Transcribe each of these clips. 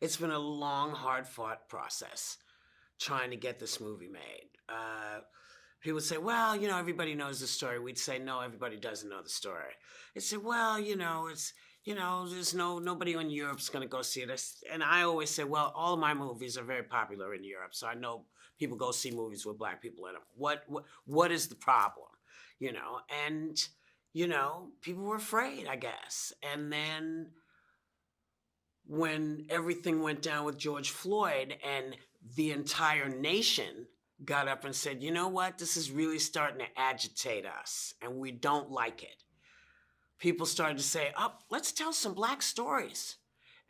It's been a long, hard-fought process trying to get this movie made. People would say, well, everybody knows the story. We'd say, no, everybody doesn't know the story. They'd say, well, there's nobody in Europe's going to go see this. And I always say, well, all of my movies are very popular in Europe, so I know people go see movies with black people in them. What is the problem? And people were afraid, I guess. And then when everything went down with George Floyd and the entire nation got up and said, you know what, this is really starting to agitate us and we don't like it. People started to say, oh, let's tell some black stories.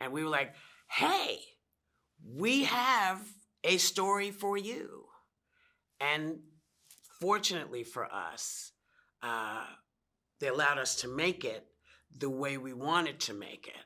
And we were like, hey, we have a story for you. And fortunately for us, they allowed us to make it the way we wanted to make it.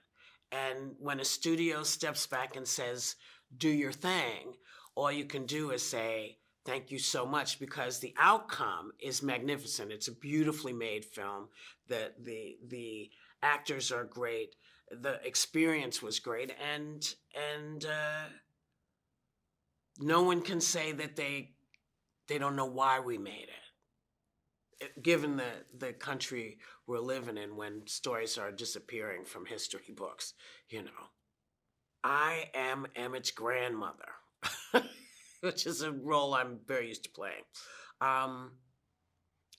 And when a studio steps back and says, do your thing, all you can do is say, thank you so much, because the outcome is magnificent. It's a beautifully made film. The actors are great. The experience was great. And no one can say that they don't know why we made it. Given the country we're living in, when stories are disappearing from history books, I am Emmett's grandmother, which is a role I'm very used to playing.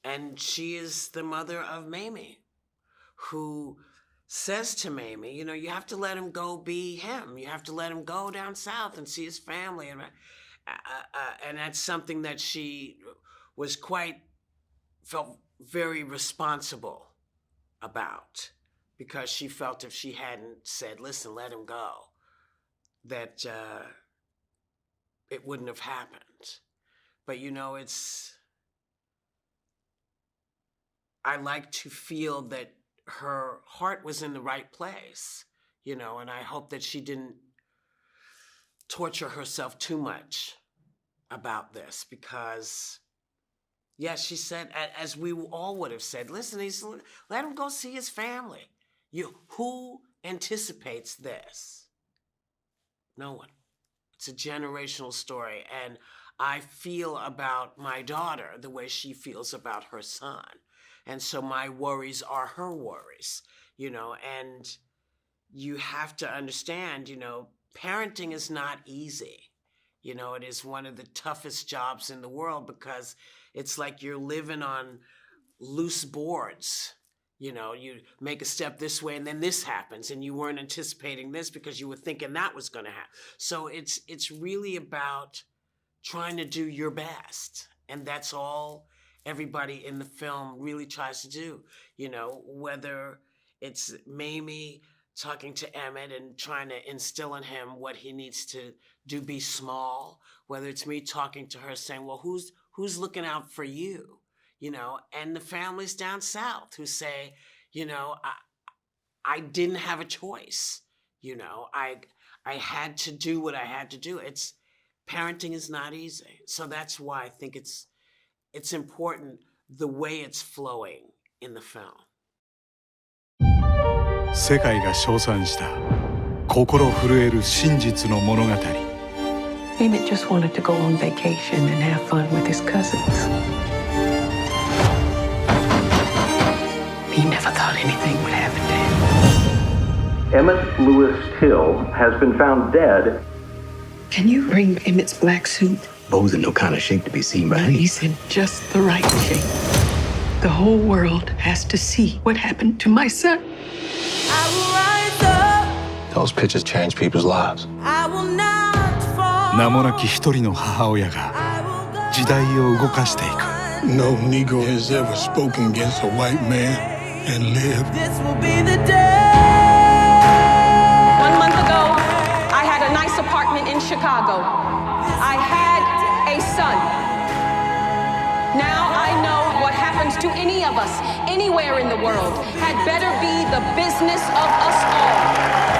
And she is the mother of Mamie, who says to Mamie, you have to let him go be him. You have to let him go down south and see his family. And that's something that she felt very responsible about, because she felt if she hadn't said, listen, let him go, that it wouldn't have happened. But I like to feel that her heart was in the right place, and I hope that she didn't torture herself too much about this, because yes, she said, as we all would have said, listen, let him go see his family. Who anticipates this? No one. It's a generational story. And I feel about my daughter the way she feels about her son. And so my worries are her worries, and you have to understand, parenting is not easy. It is one of the toughest jobs in the world, because it's like you're living on loose boards. You make a step this way and then this happens, and you weren't anticipating this because you were thinking that was going to happen. So it's really about trying to do your best. And that's all everybody in the film really tries to do. Whether it's Mamie talking to Emmett and trying to instill in him what he needs to do, be small, whether it's me talking to her saying, well, who's looking out for you? And the families down south who say, I didn't have a choice. I had to do what I had to do. Parenting is not easy. So that's why I think it's important the way it's flowing in the film. 世界が称賛した心震える真実の物語。Emmett just wanted to go on vacation and have fun with his cousins. He never thought anything would happen to him. Emmett Lewis Till has been found dead. Can you bring Emmett's black suit? Bo's in no kind of shape to be seen by any. He's in just the right shape. The whole world has to see what happened to my son. Those pictures change people's lives. 名もなき一人の母親が時代を動かしていく。No Negro has ever spoken against a white man and lived. This will be the day. 1 month ago, I had a nice apartment in Chicago. I had a son. Now I know what happens to any of us, anywhere in the world, had better be the business of us all.